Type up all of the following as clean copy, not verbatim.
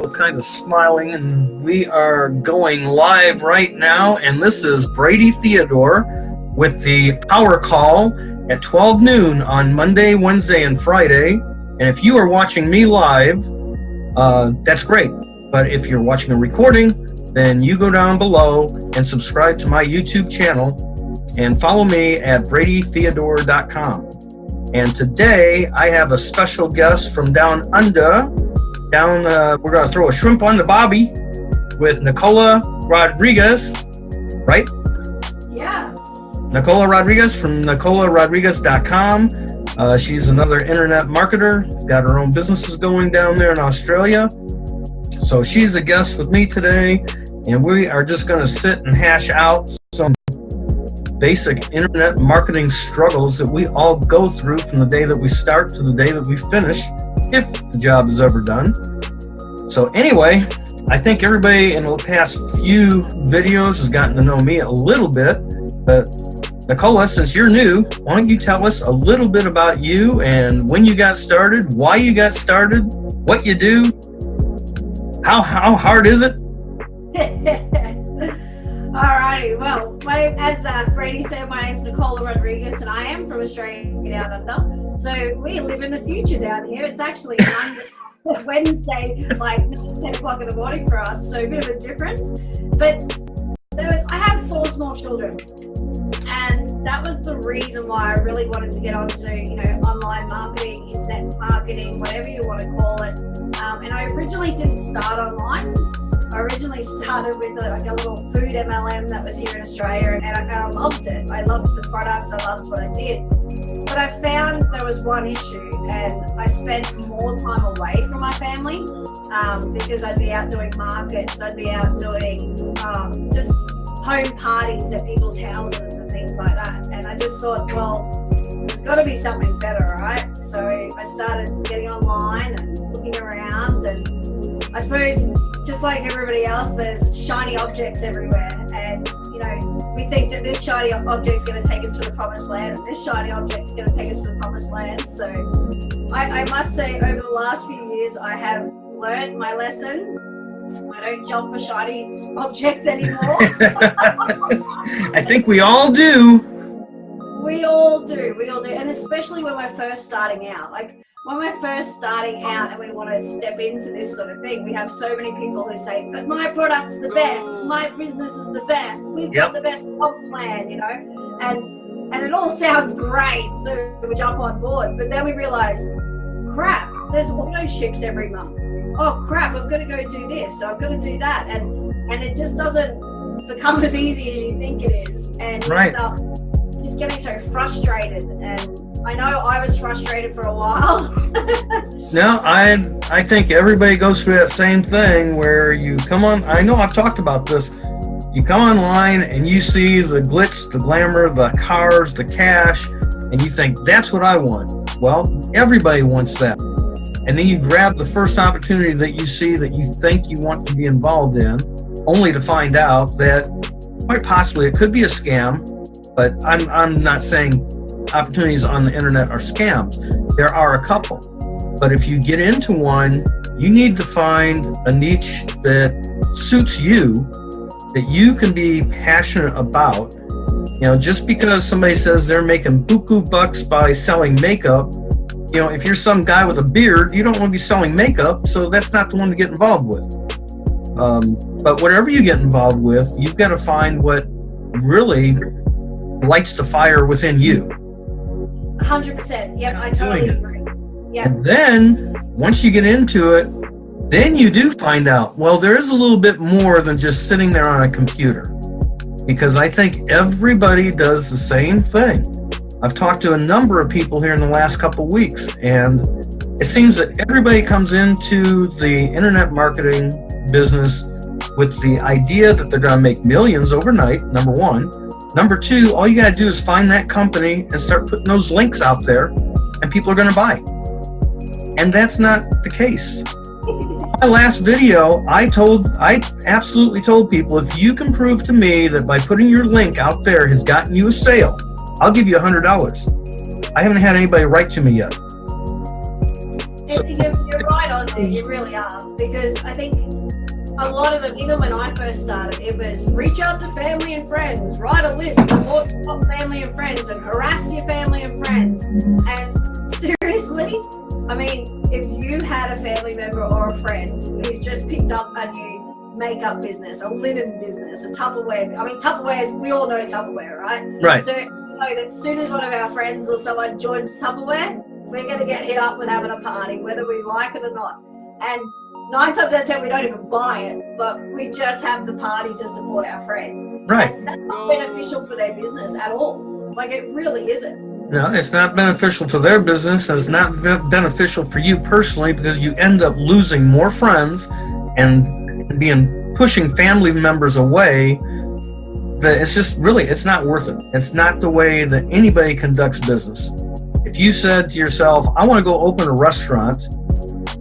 still kind of smiling, and we are going live right now. And this is Brady Theodore with the power call at 12 noon on Monday, Wednesday, and Friday. And if you are watching me live, that's great. But if you're watching a recording, then you go down below and subscribe to my YouTube channel and follow me at bradytheodore.com. And today I have a special guest from down under. We're going to throw a shrimp on the bobby with Nicola Rodriguez, right? Yeah. Nicola Rodriguez from nicolarodriguez.com. She's another internet marketer, got her own businesses going down there in Australia. So she's a guest with me today, and we are just going to sit and hash out some basic internet marketing struggles that we all go through from the day that we start to the day that we finish, if the job is ever done. So anyway, I think everybody in the past few videos has gotten to know me a little bit, but Nicola, since you're new, why don't you tell us a little bit about you and when you got started, why you got started, what you do, how hard is it? Alrighty, well, as Brady said, my name's Nicola Rodriguez, and I am from Australia down under. So we live in the future down here. It's actually Wednesday, like 10 o'clock in the morning for us, so a bit of a difference. But I have 4 small children, and that was the reason why I really wanted to get onto, online marketing, internet marketing, whatever you want to call it. And I originally didn't start online. I originally started with a little food MLM that was here in Australia, and I loved it. I loved the products, I loved what I did. But I found there was one issue, and I spent more time away from my family because I'd be out doing markets, I'd be out doing just home parties at people's houses and things like that. And I just thought, well, there's got to be something better, right? So I started getting online and looking around, and I suppose, just like everybody else, there's shiny objects everywhere, and we think that this shiny object's going to take us to the promised land, and this shiny object's going to take us to the promised land. So I must say, over the last few years, I have learned my lesson. I don't jump for shiny objects anymore. I think we all do. We all do, and especially when we're first starting out. Like, when we're first starting out and we want to step into this sort of thing, we have so many people who say, but my product's the best, my business is the best, we've got the best comp plan, and it all sounds great, so we jump on board. But then we realize, crap, there's auto ships every month. Oh crap, I've got to go do this, so I've got to do that, and it just doesn't become as easy as you think it is, and you end up just getting so frustrated. And I know I was frustrated for a while. No, I think everybody goes through that same thing where you come on. I know I've talked about this. You come online and you see the glitz, the glamour, the cars, the cash, and you think, that's what I want. Well, everybody wants that. And then you grab the first opportunity that you see that you think you want to be involved in, only to find out that quite possibly it could be a scam. But I'm not saying opportunities on the internet are scams. There are a couple. But if you get into one, you need to find a niche that suits you, that you can be passionate about. Just because somebody says they're making buku bucks by selling makeup, if you're some guy with a beard, you don't want to be selling makeup, so that's not the one to get involved with. But whatever you get involved with, you've got to find what really lights the fire within you. 100%. Yep, I totally agree. Yeah. And then once you get into it, then you do find out, well, there is a little bit more than just sitting there on a computer, because I think everybody does the same thing. I've talked to a number of people here in the last couple of weeks, and it seems that everybody comes into the internet marketing business with the idea that they're going to make millions overnight, number one. Number two, all you got to do is find that company and start putting those links out there, and people are going to buy. And that's not the case. My last video, I absolutely told people, if you can prove to me that by putting your link out there has gotten you a sale, I'll give you $100. I haven't had anybody write to me yet. You're right on. You really are. Because I think a lot of them, even when I first started, it was reach out to family and friends, write a list, talk to family and friends, and harass your family and friends. And seriously, I mean, if you had a family member or a friend who's just picked up a new makeup business, a linen business, a Tupperware, I mean, Tupperware is, we all know Tupperware, right? Right. So, you know that as soon as one of our friends or someone joins Tupperware, we're going to get hit up with having a party, whether we like it or not. And 9 times out of 10, we don't even buy it, but we just have the party to support our friend. Right. And that's not beneficial for their business at all. Like, it really isn't. No, it's not beneficial for their business. It's not beneficial for you personally, because you end up losing more friends and pushing family members away. That it's just really, it's not worth it. It's not the way that anybody conducts business. If you said to yourself, I want to go open a restaurant,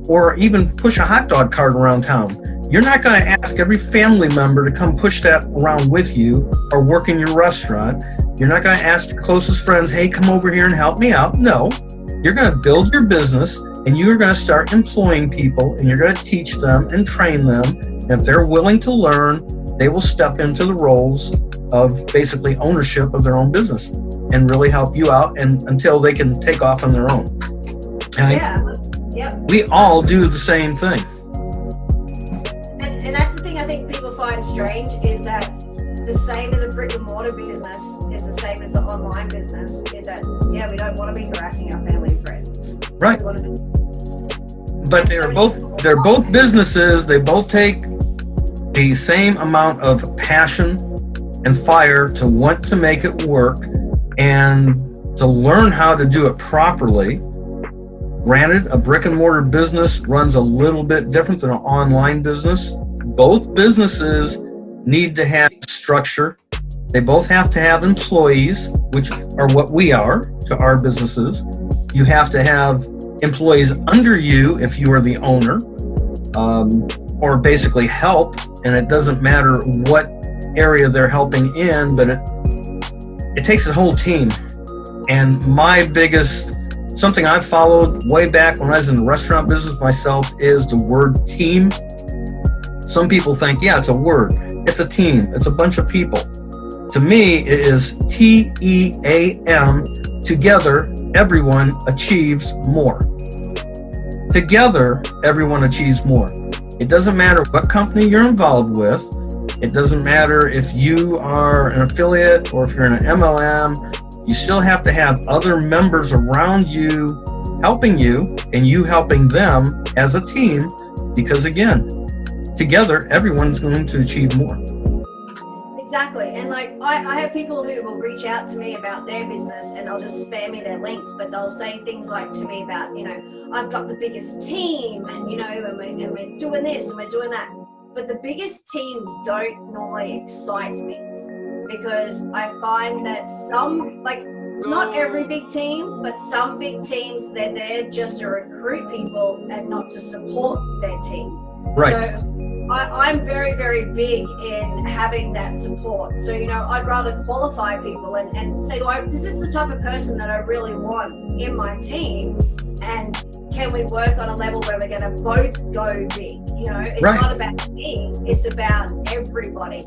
or even push a hot dog cart around town, you're not going to ask every family member to come push that around with you or work in your restaurant. You're not going to ask your closest friends, hey, come over here and help me out. No, you're going to build your business, and you're going to start employing people, and you're going to teach them and train them. And if they're willing to learn, they will step into the roles of basically ownership of their own business and really help you out, and until they can take off on their own. We all do the same thing. And that's the thing I think people find strange, is that the same as a brick and mortar business is the same as an online business, is that, we don't want to be harassing our family and friends. Right. But they're both businesses. They both take the same amount of passion and fire to want to make it work and to learn how to do it properly. Granted, a brick and mortar business runs a little bit different than an online business. Both businesses need to have structure. They both have to have employees, which are what we are to our businesses. You have to have employees under you if you are the owner, or basically help, and it doesn't matter what area they're helping in, but it takes a whole team. And my biggest, something I've followed way back when I was in the restaurant business myself, is the word team. Some people think, it's a word. It's a team. It's a bunch of people. To me, it is TEAM. Together, everyone achieves more. Together, everyone achieves more. It doesn't matter what company you're involved with. It doesn't matter if you are an affiliate or if you're in an MLM. You still have to have other members around you helping you, and you helping them as a team, because again, together, everyone's going to achieve more. Exactly. And like, I have people who will reach out to me about their business, and they'll just spam me their links, but they'll say things like to me about, I've got the biggest team, and and we're doing this and we're doing that. But the biggest teams don't normally excite me, because I find that some, like, not every big team, but some big teams, they're there just to recruit people and not to support their team. Right. So I'm very, very big in having that support. So, I'd rather qualify people and say, is this the type of person that I really want in my team? And can we work on a level where we're going to both go big? It's not about me, it's about everybody.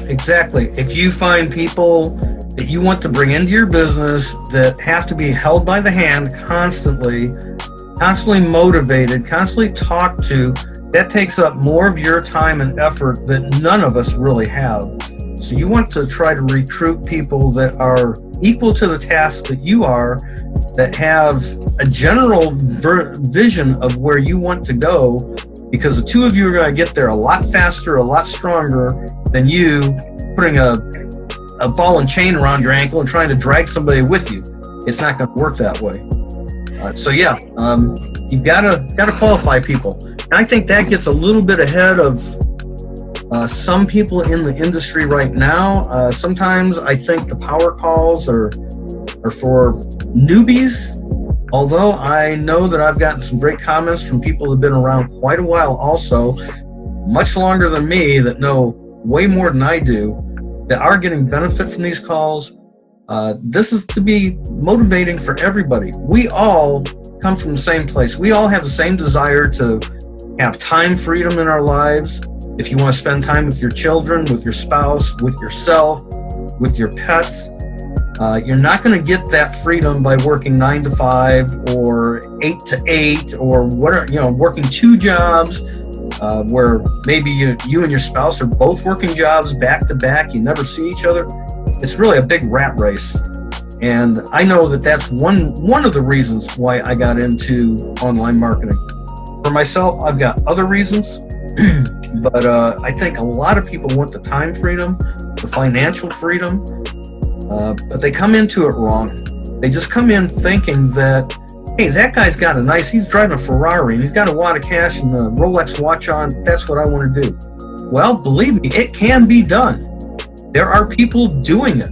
Exactly. If you find people that you want to bring into your business that have to be held by the hand constantly motivated, constantly talked to, that takes up more of your time and effort that none of us really have. So you want to try to recruit people that are equal to the task that you are, that have a general vision of where you want to go, because the two of you are going to get there a lot faster, a lot stronger than you putting a ball and chain around your ankle and trying to drag somebody with you. It's not going to work that way. You've got to qualify people. And I think that gets a little bit ahead of some people in the industry right now. Sometimes I think the power calls are for newbies, although I know that I've gotten some great comments from people who have been around quite a while also, much longer than me, that know way more than I do, that are getting benefit from these calls. This is to be motivating for everybody. We all come from the same place. We all have the same desire to have time freedom in our lives. If you want to spend time with your children, with your spouse, with yourself, with your pets, you're not going to get that freedom by working 9 to 5 or 8 to 8 or working 2 jobs, where maybe you and your spouse are both working jobs back to back. You never see each other. It's really a big rat race. And I know that that's one of the reasons why I got into online marketing. For myself, I've got other reasons, but I think a lot of people want the time freedom, the financial freedom, but they come into it wrong. They just come in thinking that, hey, that guy's got he's driving a Ferrari and he's got a wad of cash and a Rolex watch on. That's what I want to do. Well, believe me, it can be done. There are people doing it.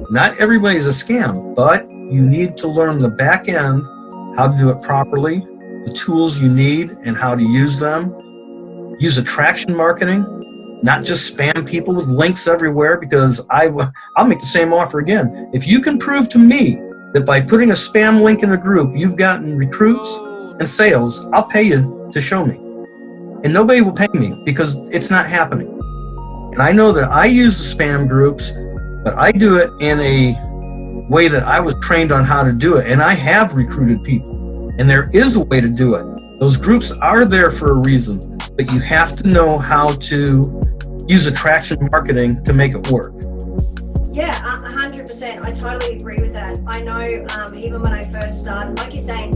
Not everybody's a scam, but you need to learn the back end, how to do it properly, the tools you need and how to use them. Use attraction marketing, not just spam people with links everywhere, because I'll make the same offer again. If you can prove to me that by putting a spam link in a group, you've gotten recruits and sales, I'll pay you to show me. And nobody will pay me because it's not happening. And I know that I use the spam groups, but I do it in a way that I was trained on how to do it. And I have recruited people, and there is a way to do it. Those groups are there for a reason, but you have to know how to use attraction marketing to make it work. Yeah, 100%. I totally agree with that. I know even when I first started, like you're saying,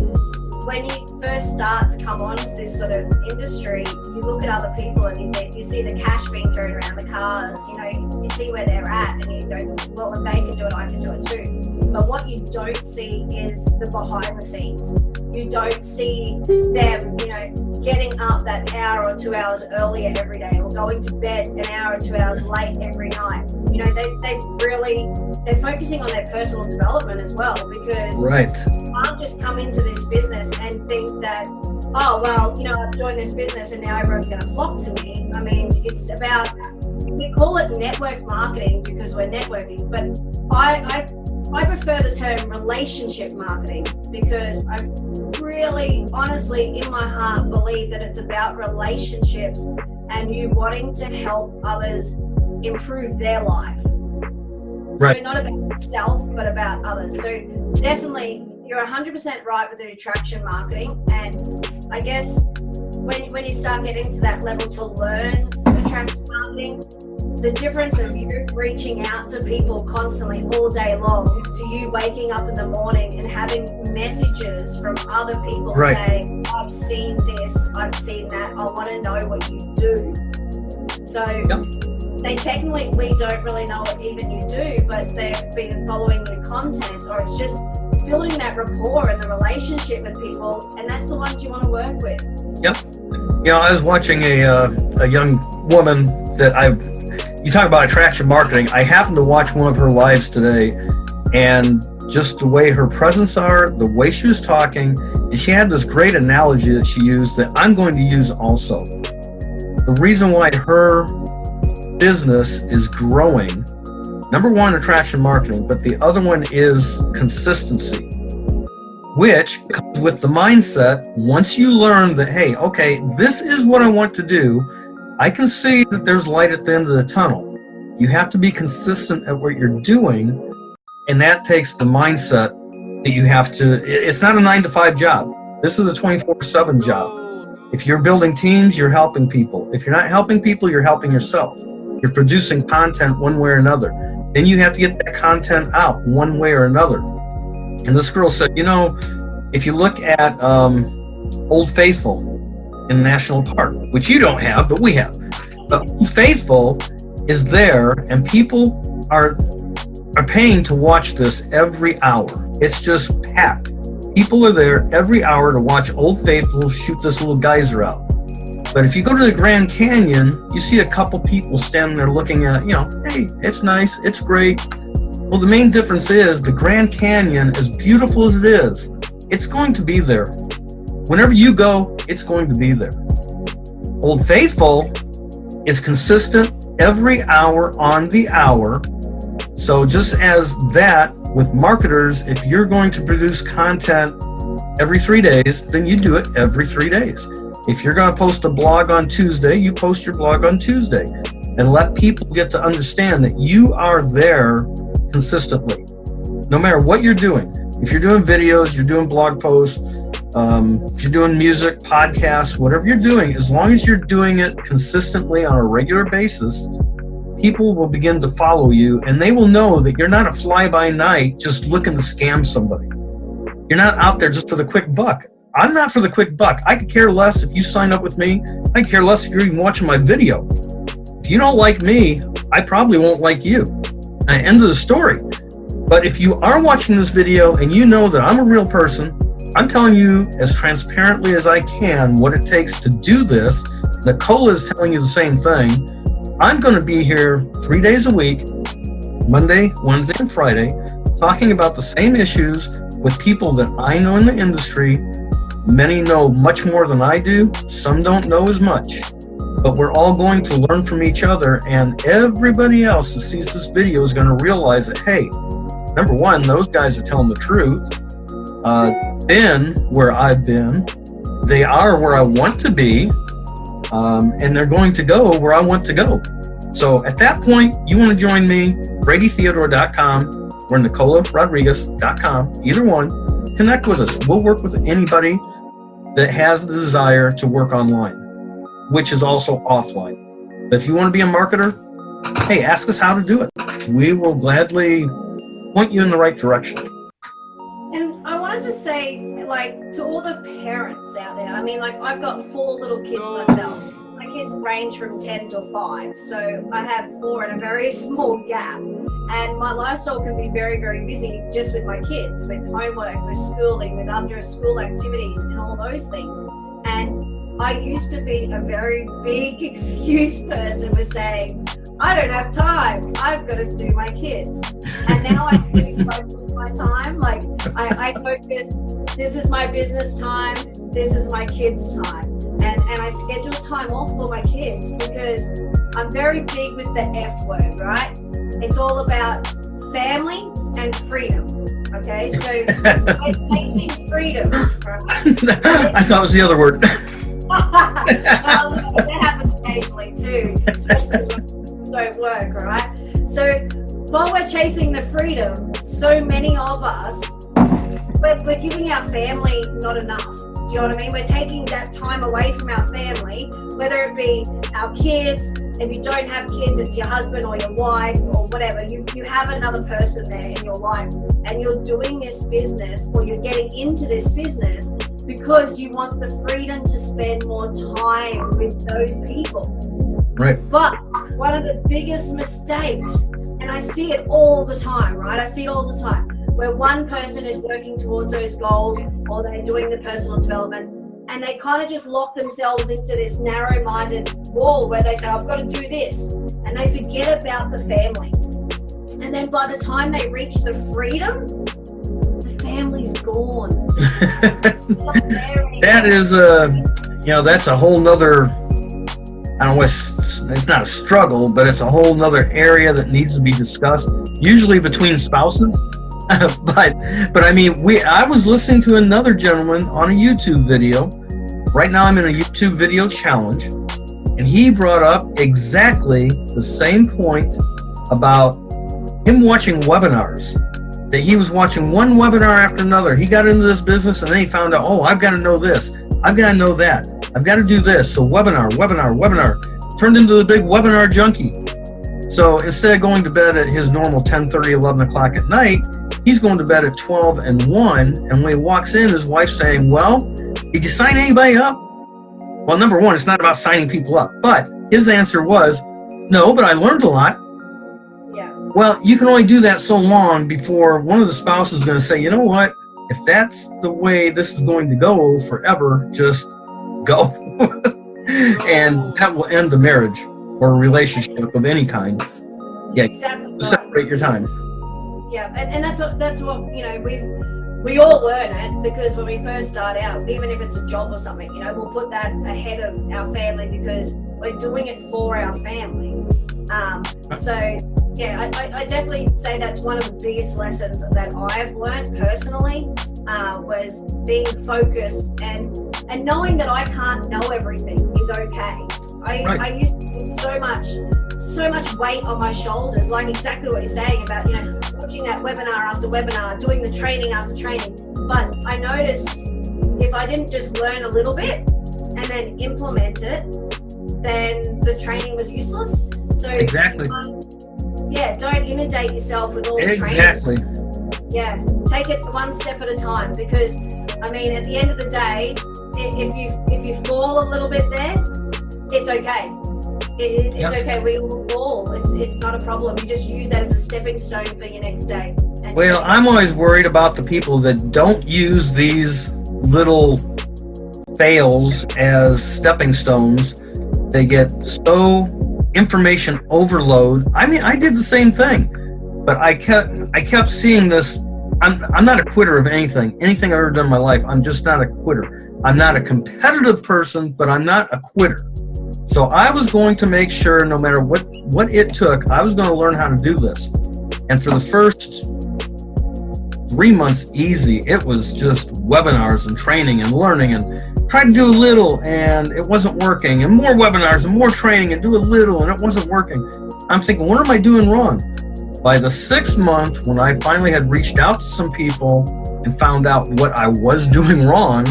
when you first start to come on to this sort of industry, you look at other people and you see the cash being thrown around, the cars, you see where they're at, and you go, well, if they can do it, I can do it too. But what you don't see is the behind the scenes. You don't see them, getting up that hour or 2 hours earlier every day, or going to bed an hour or 2 hours late every night. They're focusing on their personal development as well, because you can't just come into this business and think that, oh, well, I've joined this business and now everyone's going to flock to me. I mean, it's about, we call it network marketing because we're networking, but I prefer the term relationship marketing, because I really, honestly, in my heart, believe that it's about relationships and you wanting to help others improve their life. Right. So not about yourself, but about others. So definitely, you're 100% right with the attraction marketing. And I guess when you start getting to that level to learn attraction marketing, the difference of you reaching out to people constantly all day long to you waking up in the morning and having messages from other people saying, I've seen this, I've seen that, I want to know what you do. So they technically, we don't really know what even you do, but they've been following your content, or it's just building that rapport and the relationship with people, and that's the ones you want to work with. Yep. I was watching a young woman that you talk about attraction marketing. I happened to watch one of her lives today, and just the way her presence are, the way she was talking, and she had this great analogy that she used that I'm going to use also. The reason why her business is growing, number one, attraction marketing, but the other one is consistency, which comes with the mindset. Once you learn that, hey, okay, this is what I want to do, I can see that there's light at the end of the tunnel. You have to be consistent at what you're doing, and that takes the mindset that you have to, it's not a 9 to 5 job. This is a 24/7 job. If you're building teams, you're helping people. If you're not helping people, you're helping yourself. You're producing content one way or another. Then you have to get that content out one way or another. And this girl said, if you look at Old Faithful in National Park, which you don't have, but we have. But Old Faithful is there, and people are paying to watch this every hour. It's just packed. People are there every hour to watch Old Faithful shoot this little geyser out. But if you go to the Grand Canyon, you see a couple people standing there looking at, hey, it's nice, it's great. Well, the main difference is the Grand Canyon, as beautiful as it is, it's going to be there. Whenever you go, it's going to be there. Old Faithful is consistent every hour on the hour. So just as that, with marketers, if you're going to produce content every 3 days, then you do it every 3 days. If you're going to post a blog on Tuesday, you post your blog on Tuesday, and let people get to understand that you are there consistently, no matter what you're doing. If you're doing videos, you're doing blog posts, if you're doing music, podcasts, whatever you're doing, as long as you're doing it consistently on a regular basis, people will begin to follow you, and they will know that you're not a fly-by-night just looking to scam somebody. You're not out there just for the quick buck. I'm not for the quick buck. I could care less if you sign up with me. I could care less if you're even watching my video. If you don't like me, I probably won't like you. End of the story. But if you are watching this video and you know that I'm a real person, I'm telling you as transparently as I can what it takes to do this. Nicola is telling you the same thing. I'm going to be here 3 days a week, Monday, Wednesday, and Friday, talking about the same issues with people that I know in the industry. Many know much more than I do. Some don't know as much. But we're all going to learn from each other, and everybody else that sees this video is going to realize that, hey, number one, those guys are telling the truth. Been where I've been. They are where I want to be. And they're going to go where I want to go. So at that point, you want to join me, BradyTheodore.com or NicolaRodriguez.com, either one. Connect with us. We'll work with anybody that has the desire to work online, which is also offline. But if you want to be a marketer, hey, ask us how to do it. We will gladly point you in the right direction. And I wanted to say, like, to all the parents out there, I mean, like, I've got 4 little kids myself. My kids range from 10 to 5, so I have 4 in a very small gap. And my lifestyle can be very, very busy just with my kids, with homework, with schooling, with after school activities and all those things. And I used to be a very big excuse person with saying, I don't have time, I've got to do my kids. And now I really focus my time. Like I focus, this is my business time, this is my kids' time. And I schedule time off for my kids because I'm very big with the F word, right? It's all about family and freedom. Okay, so I'm chasing freedom. Right? I thought it was the other word. That happens occasionally too, especially when it don't work, right? So while we're chasing the freedom, so many of us, we're giving our family not enough. Do you know what I mean? We're taking that time away from our family, whether it be our kids. If you don't have kids, it's your husband or your wife or whatever. You have another person there in your life, and you're doing this business, or you're getting into this business because you want the freedom to spend more time with those people. Right. But one of the biggest mistakes, and I see it all the time, right? I see it all the time, where one person is working towards those goals, or they're doing the personal development, and they kind of just lock themselves into this narrow-minded wall where they say, I've got to do this, and they forget about the family. And then by the time they reach the freedom, the family's gone. That is that's a whole nother, I don't know, it's not a struggle, but it's a whole nother area that needs to be discussed, usually between spouses. but I mean, I was listening to another gentleman on a YouTube video. Right now I'm in a YouTube video challenge, and he brought up exactly the same point about him watching webinars, that he was watching one webinar after another. He got into this business, and then he found out, oh, I've got to know this, I've got to know that, I've got to do this. So webinar, turned into the big webinar junkie. So instead of going to bed at his normal 10:30, 11 o'clock at night, he's going to bed at 12 and 1, and when he walks in, his wife's saying, well, did you sign anybody up? Well, number one, it's not about signing people up, but his answer was, no, but I learned a lot. Yeah. Well, you can only do that so long before one of the spouses is going to say, you know what, if that's the way this is going to go forever, just go. And that will end the marriage or relationship of any kind. Yeah, exactly. Separate your time. Yeah, and that's what you know, we all learn it, because when we first start out, even if it's a job or something, you know, we'll put that ahead of our family because we're doing it for our family. So yeah, I definitely say that's one of the biggest lessons that I've learned personally, was being focused and And knowing that I can't know everything is okay. I used to put so much weight on my shoulders, like exactly what you're saying about, watching that webinar after webinar, doing the training after training. But I noticed if I didn't just learn a little bit and then implement it, then the training was useless. So exactly. Don't inundate yourself with all the training. Exactly. Yeah, take it one step at a time, because I mean, at the end of the day, if you fall a little bit there, it's okay. It's okay. We all fall. It's not a problem. You just use that as a stepping stone for your next day. Well, I'm always worried about the people that don't use these little fails as stepping stones. They get so information overload. I mean, I did the same thing, but I kept seeing this. I'm not a quitter of anything I've ever done in my life. I'm just not a quitter. I'm not a competitive person, but I'm not a quitter. So I was going to make sure, no matter what it took, I was going to learn how to do this. And for the first 3 months, easy. It was just webinars and training and learning, and tried to do a little and it wasn't working, and more webinars and more training and do a little and it wasn't working. I'm thinking, what am I doing wrong? By the 6th month, when I finally had reached out to some people and found out what I was doing wrong,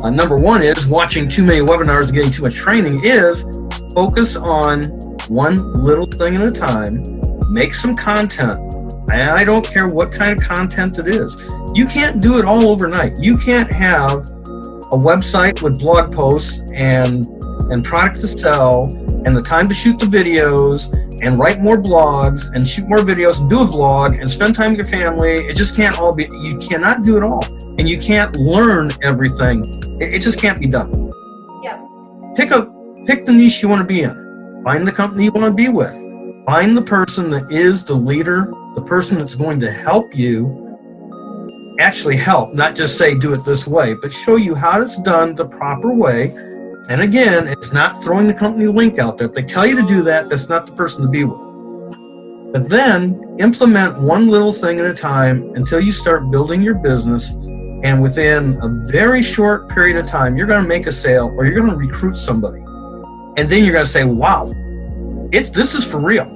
number one is watching too many webinars and getting too much training, is focus on one little thing at a time, make some content. And I don't care what kind of content it is. You can't do it all overnight. You can't have a website with blog posts and product to sell and the time to shoot the videos and write more blogs and shoot more videos and do a vlog and spend time with your family. It just can't all be, you cannot do it all. And you can't learn everything. It just can't be done. Yeah. Pick the niche you want to be in. Find the company you want to be with. Find the person that is the leader, the person that's going to help you actually help, not just say do it this way, but show you how it's done the proper way. And again, it's not throwing the company link out there. If they tell you to do that, that's not the person to be with. But then implement one little thing at a time until you start building your business. And within a very short period of time, you're going to make a sale or you're going to recruit somebody. And then you're going to say, wow, this is for real.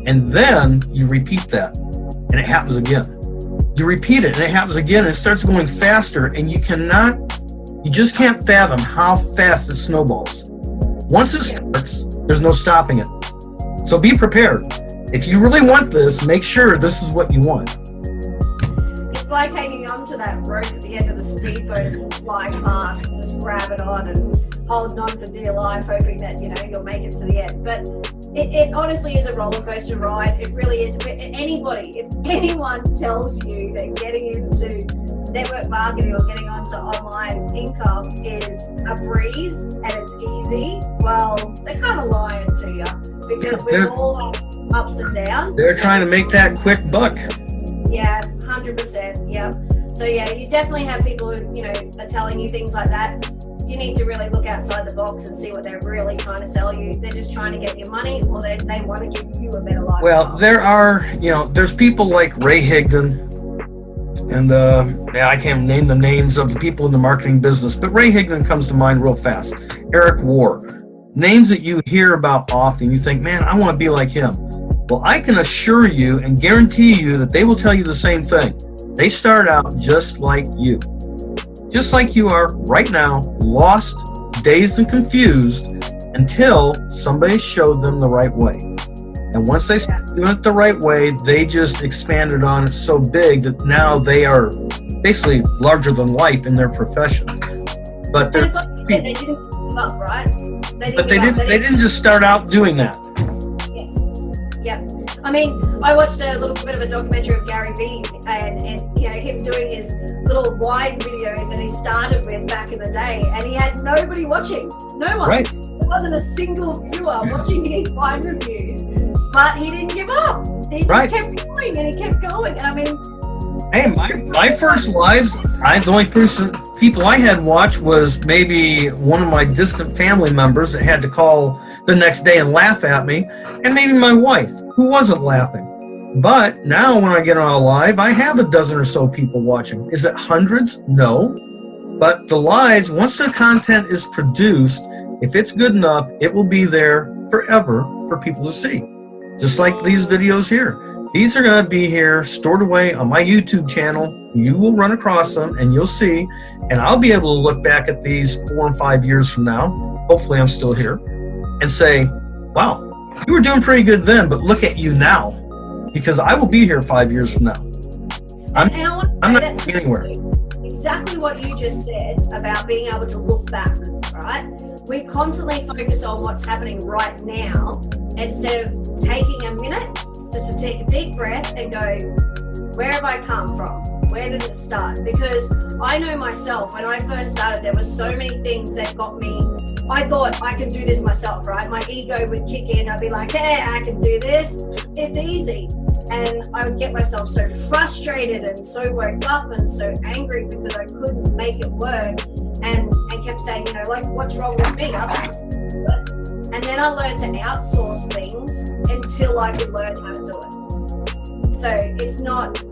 And then you repeat that and it happens again. You repeat it and it happens again and it starts going faster, and you just can't fathom how fast it snowballs. Once it starts, there's no stopping it. So be prepared. If you really want this, make sure this is what you want. It's like hanging on to that rope at the end of the speedboat and flying past, and just grab it on and holding on for dear life, hoping that you'll make it to the end. But it honestly is a roller coaster ride. It really is. If anyone tells you that getting into network marketing or getting onto online income is a breeze and it's easy, well, they're kind of lying to you, because we all have ups and downs. They're trying to make that quick buck. Yeah, 100%. Yeah. So yeah, you definitely have people who are telling you things like that. You need to really look outside the box and see what they're really trying to sell you. They're just trying to get your money, or they want to give you a better life. Well, there's people like Ray Higdon, and I can't name the names of the people in the marketing business, but Ray Higdon comes to mind real fast. Eric Warr, names that you hear about often. You think, man, I want to be like him. Well, I can assure you and guarantee you that they will tell you the same thing. They start out just like you. Just like you are right now, lost, dazed, and confused, until somebody showed them the right way. And once they start doing it the right way, they just expanded on it so big that now they are basically larger than life in their profession. But they didn't give up, right? They didn't just start out doing that. Yes. Yep. I mean, I watched a little bit of a documentary of Gary Vee and him doing his little wine videos that he started with back in the day, and he had nobody watching. No one. Right. There wasn't a single viewer watching his wine reviews, but he didn't give up. He just kept going and he kept going. And I mean, hey, my first lives, the only people I had watch was maybe one of my distant family members that had to call the next day and laugh at me, and maybe my wife, who wasn't laughing. But now when I get on live, I have a dozen or so people watching. Is it hundreds? No. But the lives, once the content is produced, if it's good enough, it will be there forever for people to see. Just like these videos here. These are going to be here, stored away on my YouTube channel. You will run across them and you'll see, and I'll be able to look back at these 4 and 5 years from now. Hopefully I'm still here, and say, wow, you were doing pretty good then, but look at you now, because I will be here 5 years from now. I'm not going anywhere. Exactly what you just said about being able to look back, right? We constantly focus on what's happening right now instead of taking a minute just to take a deep breath and go, where have I come from? Where did it start? Because I know myself, when I first started, there were so many things that got me. I thought I can do this myself, right? My ego would kick in. I'd be like, hey, I can do this. It's easy. And I would get myself so frustrated and so worked up and so angry because I couldn't make it work, and kept saying, you know, like, what's wrong with me? And then I learned to outsource things until I could learn how to do it. So it's not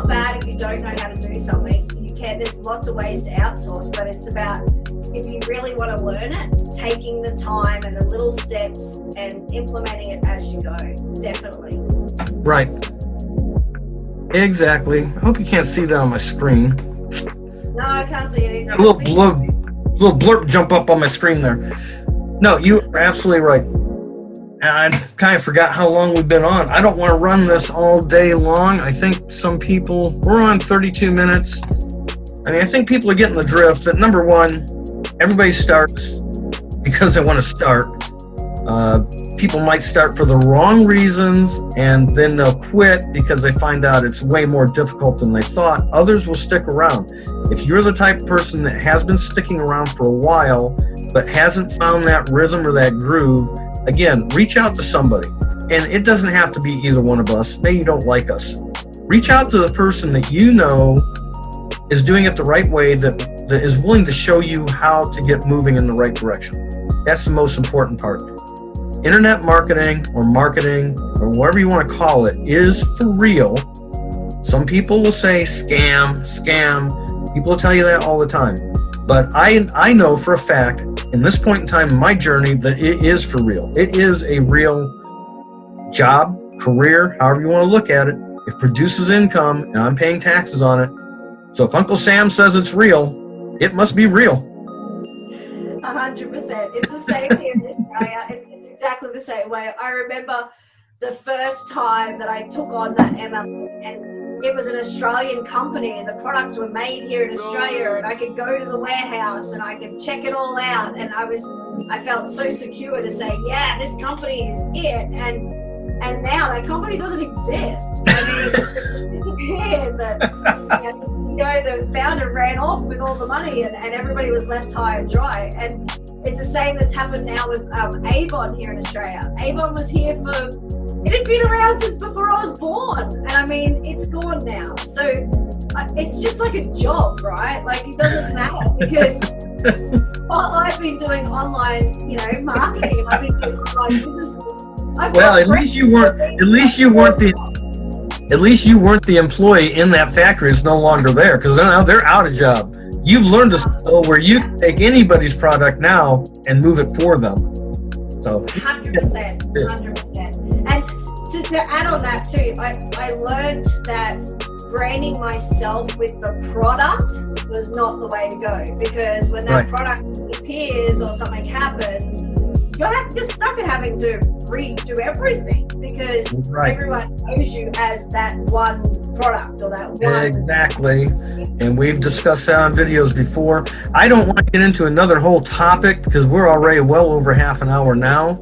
bad if you don't know how to do something. You can. There's lots of ways to outsource, but it's about, if you really want to learn it, taking the time and the little steps and implementing it as you go. Definitely. Right. Exactly. I hope you can't see that on my screen. No, I can't see anything. A little blurb jump up on my screen there. No, you are absolutely right. And I kind of forgot how long we've been on. I don't want to run this all day long. I think some people, we're on 32 minutes. I mean, I think people are getting the drift that, number one, everybody starts because they want to start. People might start for the wrong reasons, and then they'll quit because they find out it's way more difficult than they thought. Others will stick around. If you're the type of person that has been sticking around for a while but hasn't found that rhythm or that groove, again, reach out to somebody. And it doesn't have to be either one of us. Maybe you don't like us. Reach out to the person that you know is doing it the right way, that is willing to show you how to get moving in the right direction. That's the most important part. Internet marketing or whatever you want to call it is for real. Some people will say scam. People will tell you that all the time. But I know for a fact, in this point in time in my journey, that it is for real. It is a real job, career, however you want to look at it. It produces income, and I'm paying taxes on it. So if Uncle Sam says it's real, it must be real. 100%. It's the same here in Australia. It's exactly the same way. I remember the first time that I took on that MLM, and it was an Australian company, and the products were made here in Australia, and I could go to the warehouse and I could check it all out, and I felt so secure to say, yeah, this company is it. And now that company doesn't exist. I mean, it disappeared. The founder ran off with all the money, and everybody was left high and dry. And it's the same that's happened now with Avon here in Australia. Avon was here it had been around since before I was born. And I mean, it's gone now. So it's just like a job, right? Like, it doesn't matter, because while I've been doing online, marketing, I've been doing online businesses. Well, at least you weren't the employee in that factory. It's no longer there, because now they're out of job. You've learned a skill where you can take anybody's product now and move it for them. So 100%. And to add on that too, I learned that branding myself with the product was not the way to go, because when that product appears or something happens, you're stuck at having to redo everything, because everyone knows you as that one product or that one. Exactly. And we've discussed that on videos before. I don't want to get into another whole topic because we're already well over half an hour now.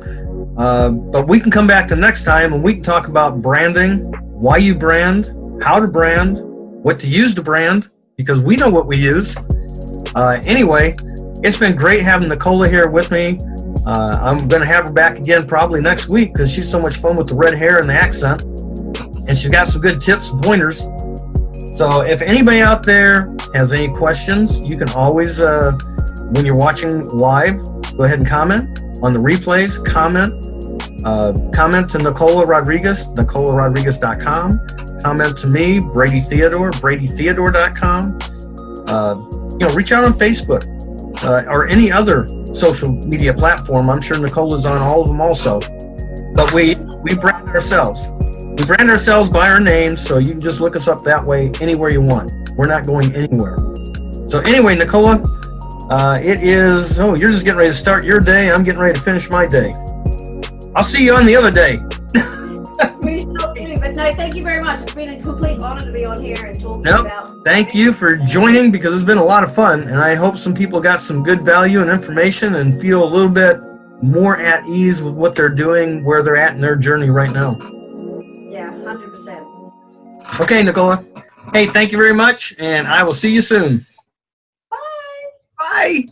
But we can come back to next time and we can talk about branding, why you brand, how to brand, what to use to brand, because we know what we use. Anyway, it's been great having Nicola here with me. I'm going to have her back again probably next week because she's so much fun with the red hair and the accent. And she's got some good tips and pointers. So if anybody out there has any questions, you can always, when you're watching live, go ahead and comment on the replays. Comment to Nicola Rodriguez, NicolaRodriguez.com. Comment to me, Brady Theodore, BradyTheodore.com. reach out on Facebook or any other social media platform. I'm sure Nicola's on all of them also. But we brand ourselves. We brand ourselves by our names, so you can just look us up that way anywhere you want. We're not going anywhere. So anyway, Nicola, it is, you're just getting ready to start your day. I'm getting ready to finish my day. I'll see you on the other day. We shall do, but no, thank you very much. It's been a complete honor to be on here and talk to you about. Thank you for joining, because it's been a lot of fun, and I hope some people got some good value and information and feel a little bit more at ease with what they're doing, where they're at in their journey right now. Yeah, 100%. Okay, Nicola. Hey, thank you very much, and I will see you soon. Bye. Bye.